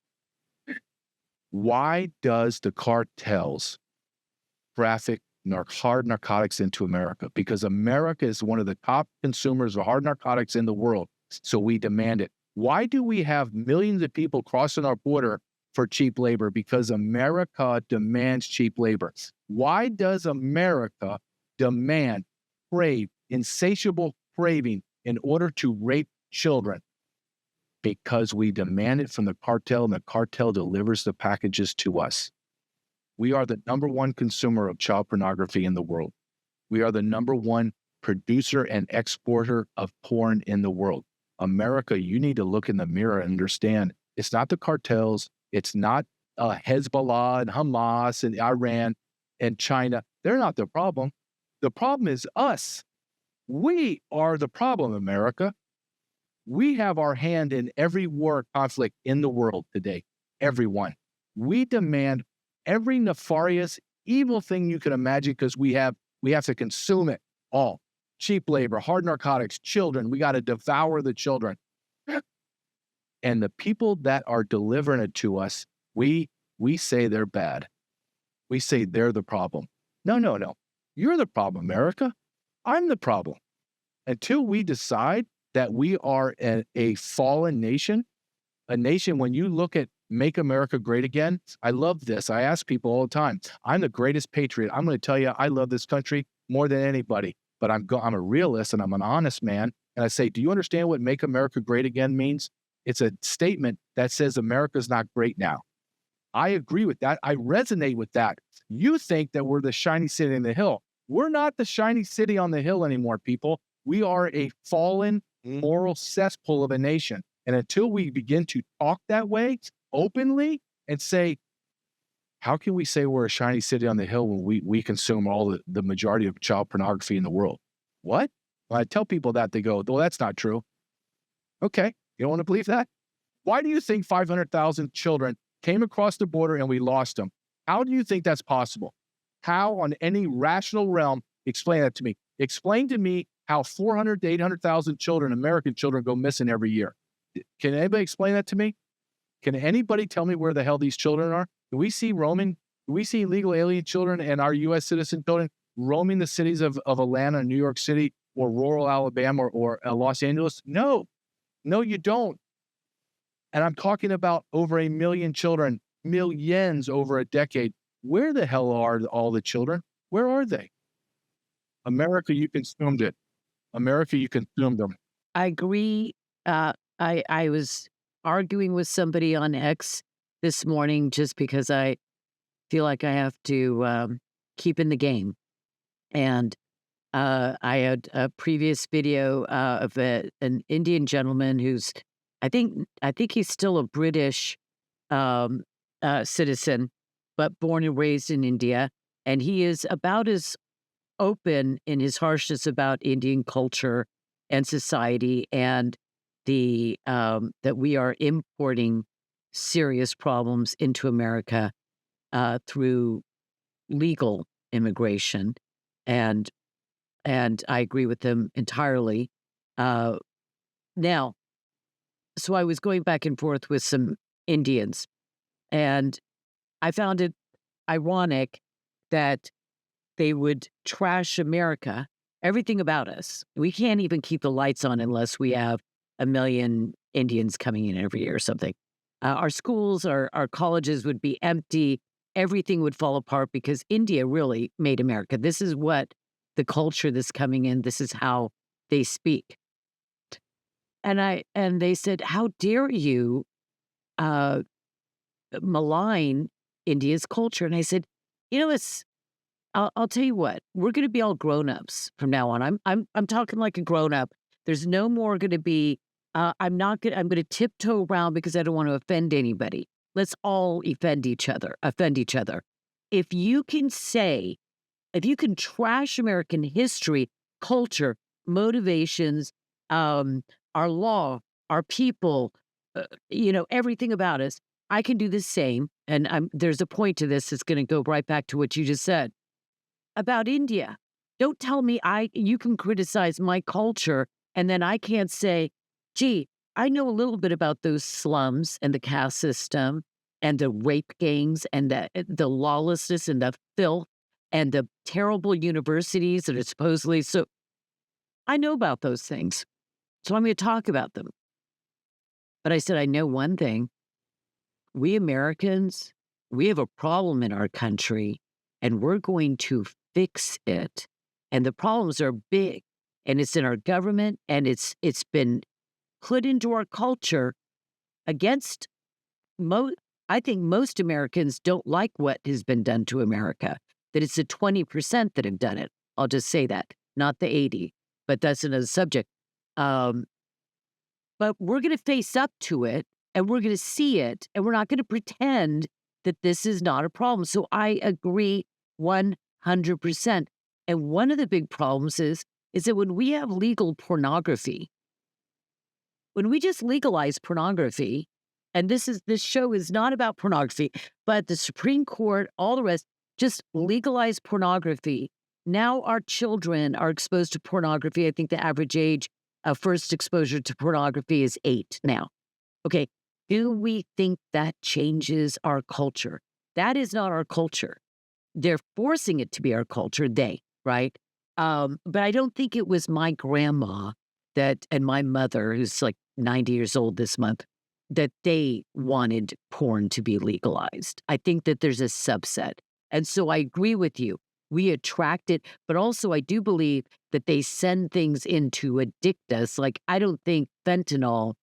Why does the cartels traffic hard narcotics into America? Because America is one of the top consumers of hard narcotics in the world. So we demand it. Why do we have millions of people crossing our border for cheap labor because America demands cheap labor. Why does America demand, crave, insatiable craving in order to rape children? Because we demand it from the cartel, and the cartel delivers the packages to us. We are the number one consumer of child pornography in the world. We are the number one producer and exporter of porn in the world. America, you need to look in the mirror and understand it's not the cartels, it's not Hezbollah and Hamas and Iran and China. They're not the problem. The problem is us. We are the problem, America. We have our hand in every war conflict in the world today, everyone. We demand every nefarious, evil thing you can imagine because we have to consume it all. Cheap labor, hard narcotics, children. We got to devour the children. And the people that are delivering it to us, we say they're bad. We say they're the problem. No. You're the problem, America. I'm the problem. Until we decide that we are a fallen nation, a nation, when you look at Make America Great Again, I love this. I ask people all the time, I'm the greatest patriot. I'm going to tell you, I love this country more than anybody, but I'm a realist and I'm an honest man. And I say, do you understand what Make America Great Again means? It's a statement that says America's not great now. I agree with that. I resonate with that. You think that we're the shiny city on the hill. We're not the shiny city on the hill anymore, people. We are a fallen moral cesspool of a nation. And until we begin to talk that way openly and say, how can we say we're a shiny city on the hill when we consume all the majority of child pornography in the world? What? When I tell people that, they go, well, that's not true. Okay, you don't want to believe that? Why do you think 500,000 children came across the border and we lost them? How do you think that's possible? How on any rational realm, explain that to me. Explain to me how 400 to 800,000 children, American children, go missing every year. Can anybody explain that to me? Can anybody tell me where the hell these children are? Do we see illegal alien children and our U.S. citizen children roaming the cities of Atlanta, New York City, or rural Alabama or Los Angeles? No, you don't. And I'm talking about over 1 million children, millions over a decade. Where the hell are all the children? Where are they? America, you consumed it. America, you consumed them. I agree. I was arguing with somebody on X this morning just because I feel like I have to keep in the game. And I had a previous video of an Indian gentleman who's, I think he's still a British citizen, but born and raised in India. And he is about as open in his harshness about Indian culture and society, and that we are importing serious problems into America through legal immigration, and I agree with them entirely. Now, so I was going back and forth with some Indians, and I found it ironic that they would trash America, everything about us. We can't even keep the lights on unless we have 1 million Indians coming in every year or something. Our schools, our colleges would be empty. Everything would fall apart because India really made America. This is what the culture that's coming in, this is how they speak. And they said, how dare you malign India's culture? And I said, I'll tell you what, we're going to be all grown-ups from now on. I'm talking like a grown-up. There's no more going to be, I'm going to tiptoe around because I don't want to offend anybody. Let's all offend each other. If you can trash American history, culture, motivations, our law, our people, everything about us, I can do the same. And there's a point to this that's going to go right back to what you just said about India. Don't tell me you can criticize my culture and then I can't say, gee, I know a little bit about those slums and the caste system and the rape gangs and the lawlessness and the filth and the terrible universities that are supposedly so. I know about those things, so I'm going to talk about them. But I said, I know one thing. we Americans, we have a problem in our country and we're going to fix it. And the problems are big and it's in our government and it's been put into our culture against I think most Americans don't like what has been done to America, that it's the 20% that have done it. I'll just say that, not the 80, but that's another subject. Um, but we're going to face up to it and we're going to see it and we're not going to pretend that this is not a problem. So I agree 100%. And one of the big problems is that when we have legal pornography, when we just legalize pornography, and this show is not about pornography, but the Supreme Court, all the rest, just legalize pornography. Now our children are exposed to pornography. I think the average age of first exposure to pornography is 8 now. Okay, do we think that changes our culture? That is not our culture. They're forcing it to be our culture, right? But I don't think it was my grandma and my mother, who's like 90 years old this month, that they wanted porn to be legalized. I think that there's a subset. And so I agree with you. We attract it, but also I do believe that they send things in to addict us. Like, I don't think fentanyl,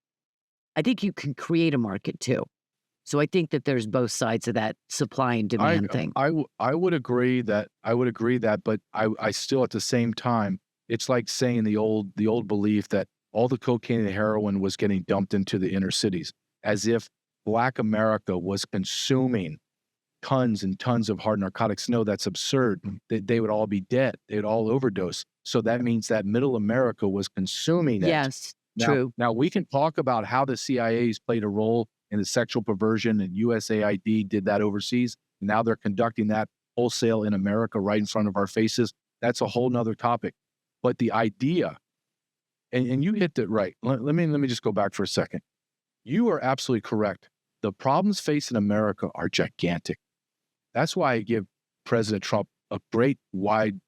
I think you can create a market too. So I think that there's both sides of that supply and demand thing. I would agree that, but I still at the same time, it's like saying the old belief that all the cocaine and heroin was getting dumped into the inner cities, as if Black America was consuming tons and tons of hard narcotics. No, that's absurd. They would all be dead. They'd all overdose. So that means that middle America was consuming it. Yes, true. Now we can talk about how the CIA's played a role in the sexual perversion, and USAID did that overseas. Now they're conducting that wholesale in America right in front of our faces. That's a whole nother topic. But the idea, and you hit it right. Let me just go back for a second. You are absolutely correct. The problems facing America are gigantic. That's why I give President Trump a great wide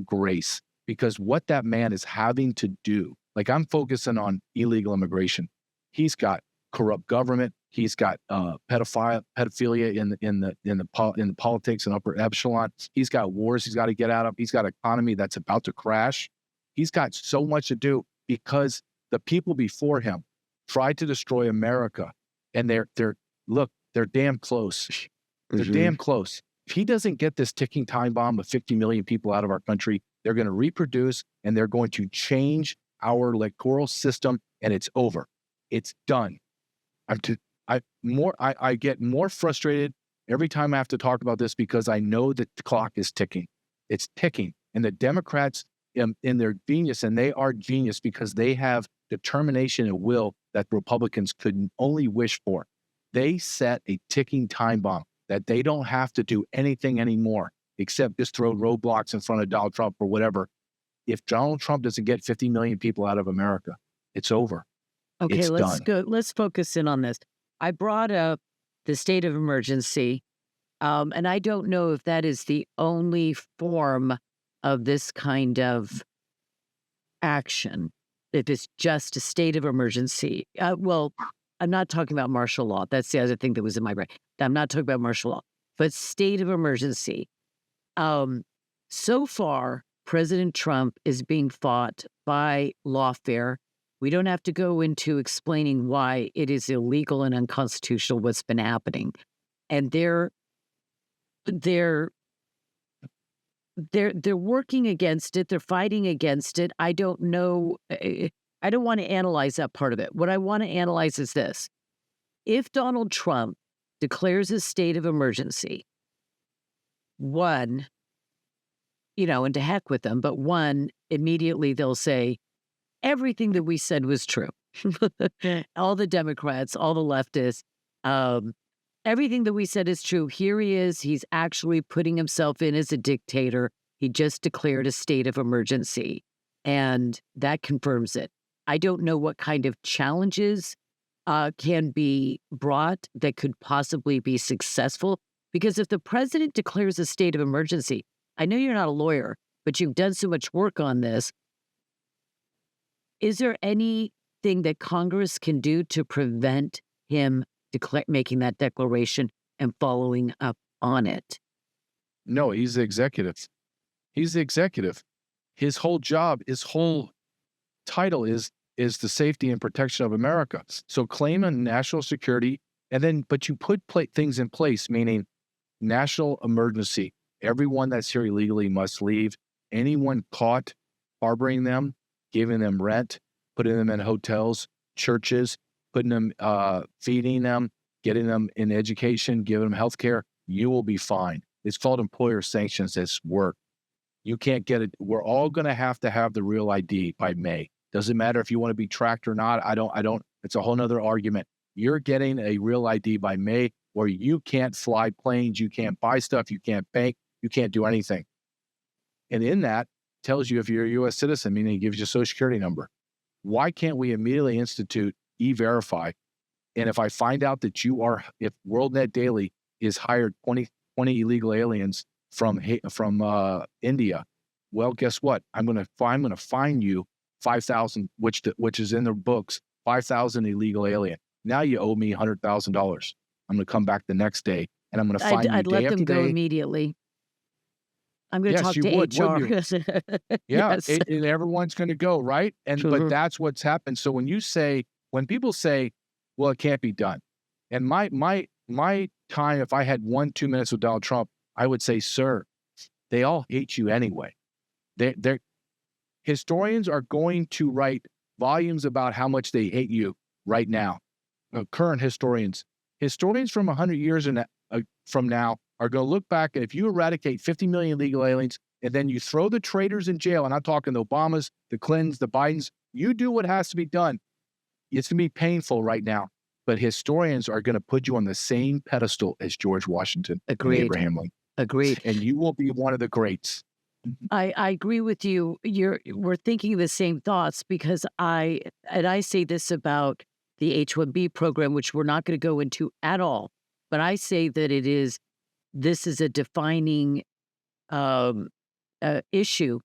grace, because what that man is having to do, like I'm focusing on illegal immigration. He's got corrupt government. He's got pedophilia in the politics and upper echelon. He's got wars he's got to get out of. He's got an economy that's about to crash. He's got so much to do because the people before him tried to destroy America, and they're damn close. They're damn close. If he doesn't get this ticking time bomb of 50 million people out of our country, they're going to reproduce and they're going to change our electoral system, and it's over. It's done. I get more frustrated every time I have to talk about this because I know that the clock is ticking. It's ticking. And the Democrats in their genius, and they are genius because they have determination and will that Republicans could only wish for. They set a ticking time bomb that they don't have to do anything anymore except just throw roadblocks in front of Donald Trump or whatever. If Donald Trump doesn't get 50 million people out of America, it's over. Okay, it's let's done. go. Let's focus in on this. I brought up the state of emergency, and I don't know if that is the only form of this kind of action. If it's just a state of emergency. Well, I'm not talking about martial law. That's the other thing that was in my brain. I'm not talking about martial law, but state of emergency. So far, President Trump is being fought by lawfare. We don't have to go into explaining why it is illegal and unconstitutional what's been happening. And they're working against it. They're fighting against it. I don't know. I don't want to analyze that part of it. What I want to analyze is this. If Donald Trump declares a state of emergency, one, and to heck with them, but one, immediately they'll say, everything that we said was true. All the Democrats, all the leftists, everything that we said is true. Here he is. He's actually putting himself in as a dictator. He just declared a state of emergency, and that confirms it. I don't know what kind of challenges can be brought that could possibly be successful, because if the president declares a state of emergency, I know you're not a lawyer, but you've done so much work on this. Is there anything that Congress can do to prevent him making that declaration and following up on it. No, he's the executive. He's the executive. His whole job, his whole title is the safety and protection of America. So claim a national security, and then, but you put things in place, meaning national emergency. Everyone that's here illegally must leave. Anyone caught harboring them, giving them rent, putting them in hotels, churches, putting them, feeding them, getting them in education, giving them health care, you will be fined. It's called employer sanctions. It's work. You can't get it. We're all going to have the real ID by May. Doesn't matter if you want to be tracked or not. I don't, it's a whole nother argument. You're getting a real ID by May, or you can't fly planes, you can't buy stuff, you can't bank, you can't do anything. And in that tells you if you're a U.S. citizen, meaning it gives you a social security number. Why can't we immediately institute E-Verify? And if I find out that if WorldNetDaily is hired 20 illegal aliens from India, well, guess what? I'm going to fine you 5,000, which is in the books, 5,000 illegal alien. Now you owe me $100,000. I'm going to come back the next day and I'm going to fine you I'd day let after them go day. immediately. I'm going to Yes, talk you to would, HR. wouldn't you? Yeah, Yes. and everyone's going to go, right? But that's what's happened. So when people say, well, it can't be done. And my time, if I had 1-2 minutes with Donald Trump, I would say, sir, they all hate you anyway. Historians are going to write volumes about how much they hate you right now. Current historians from 100 years from now are going to look back, and if you eradicate 50 million illegal aliens, and then you throw the traitors in jail, and I'm talking the Obamas, the Clintons, the Bidens, you do what has to be done. It's going to be painful right now, but historians are going to put you on the same pedestal as George Washington and Abraham Lincoln. Agreed. And you will be one of the greats. I agree with you. We're thinking the same thoughts, because I say this about the H-1B program, which we're not going to go into at all. But I say that this is a defining issue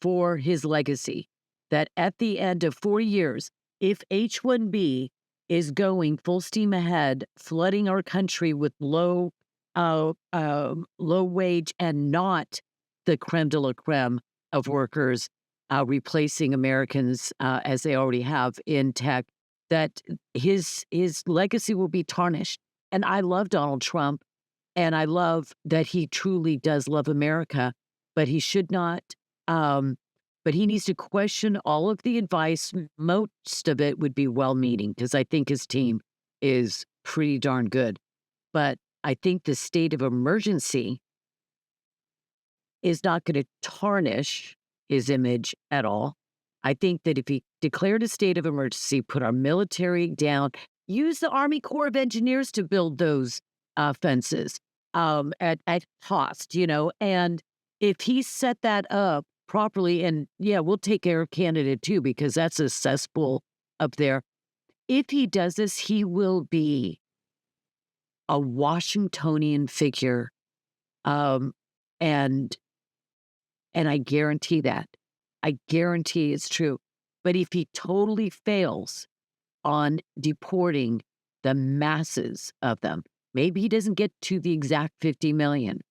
for his legacy. That at the end of 4 years, if H-1B is going full steam ahead, flooding our country with low wage and not the creme de la creme of workers, replacing Americans as they already have in tech, that his legacy will be tarnished. And I love Donald Trump, and I love that he truly does love America, but he should not. But he needs to question all of the advice. Most of it would be well-meaning, because I think his team is pretty darn good. But I think the state of emergency is not going to tarnish his image at all. I think that if he declared a state of emergency, put our military down, use the Army Corps of Engineers to build those fences at cost, and if he set that up properly, and yeah, we'll take care of Canada too, because that's a cesspool up there. If he does this, he will be a Washingtonian figure, and I guarantee that. I guarantee it's true. But if he totally fails on deporting the masses of them, maybe he doesn't get to the exact 50 million.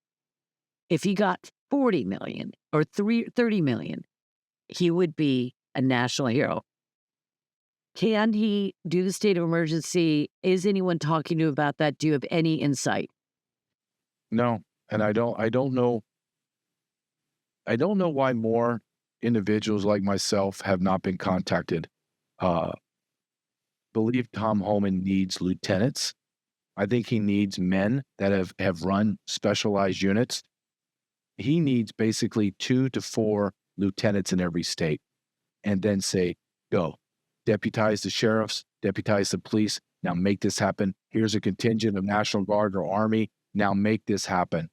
If he got 40 million or 30 million, he would be a national hero. Can he do the state of emergency? Is anyone talking to you about that? Do you have any insight? No, and I don't know. I don't know why more individuals like myself have not been contacted. Believe Tom Homan needs lieutenants. I think he needs men that have run specialized units. He needs basically 2 to 4 lieutenants in every state, and then say, go. Deputize the sheriffs, deputize the police. Now make this happen. Here's a contingent of National Guard or Army. Now make this happen.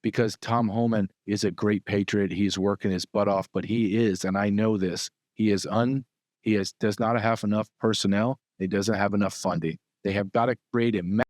Because Tom Homan is a great patriot. He's working his butt off, but he is, and I know this, does not have enough personnel. He doesn't have enough funding. They have got to create a